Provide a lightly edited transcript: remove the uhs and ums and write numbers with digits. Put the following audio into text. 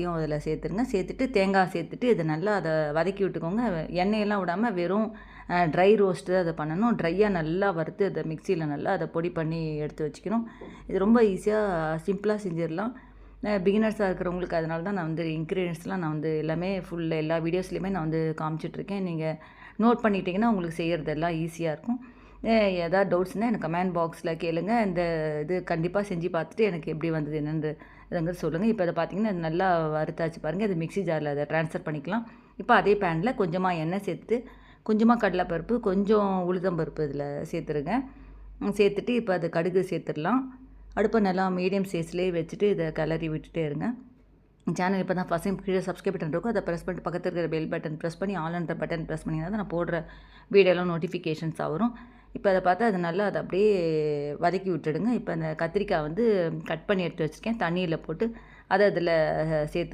அதில் சேர்த்துருங்க. சேர்த்துட்டு தேங்காய் சேர்த்துட்டு இதை நல்லா அதை வதக்கி விட்டுக்கோங்க. எண்ணெயெல்லாம் விடாமல் வெறும் ட்ரை ரோஸ்ட்டு அதை பண்ணணும். ட்ரையாக நல்லா வறுத்து அதை மிக்சியில் நல்லா அதை பொடி பண்ணி எடுத்து வச்சுக்கணும். இது ரொம்ப ஈஸியாக சிம்பிளாக செஞ்சிடலாம். பிகினர்ஸாக இருக்கிறவங்களுக்கு அதனால தான் நான் வந்து இன்க்ரீடியன்ட்ஸ்லாம் நான் வந்து எல்லாமே எல்லா வீடியோஸ்லையுமே நான் வந்து காமிச்சிட்ருக்கேன். நீங்கள் நோட் பண்ணிட்டீங்கன்னா உங்களுக்கு செய்கிறதெல்லாம் ஈஸியாக இருக்கும். எதாவது டவுட்ஸ்னால் எனக்கு கமெண்ட் பாக்ஸில் கேளுங்க. இந்த இது கண்டிப்பாக செஞ்சு பார்த்துட்டு எனக்கு எப்படி வந்தது என்னங்கிறது சொல்லுங்கள். இப்போ அதை பார்த்தீங்கன்னா அது நல்லா வறுத்தாச்சு பாருங்கள். அது மிக்ஸி ஜாரில் அதை ட்ரான்ஸ்ஃபர் பண்ணிக்கலாம். இப்போ அதே பேனில் கொஞ்சமாக எண்ணெய் சேர்த்துட்டு கொஞ்சமாக கடலைப்பருப்பு, கொஞ்சம் உளுத்தம்பருப்பு இதில் சேர்த்துருங்க. சேர்த்துட்டு இப்போ அது கடுகு சேர்த்துடலாம். அடுப்பை நல்லா மீடியம் சைஸ்லேயே வச்சுட்டு இதை கிளறி விட்டுட்டே இருங்க. சேனல் இப்போ தான் ஃபஸ்ட் டைம் கீழே சப்ஸ்கிரைப் பட்டன் இருக்கும். அதை ப்ரெஸ் பண்ணிட்டு பக்கத்தில் இருக்கிற பெல் பட்டன் ப்ரெஸ் பண்ணி ஆல்ன்ற பட்டன் ப்ரெஸ் பண்ணிங்கன்னா தான் நான் போடுற வீடியோலாம் நோட்டிஃபிகேஷன்ஸாக வரும். இப்போ அதை பார்த்தா அது நல்லா அதை அப்படியே வதக்கி விட்டுடுங்க. இப்போ அந்த கத்திரிக்காய் வந்து கட் பண்ணி எடுத்து வச்சுருக்கேன். தண்ணியில் போட்டு அதை அதில் சேர்த்து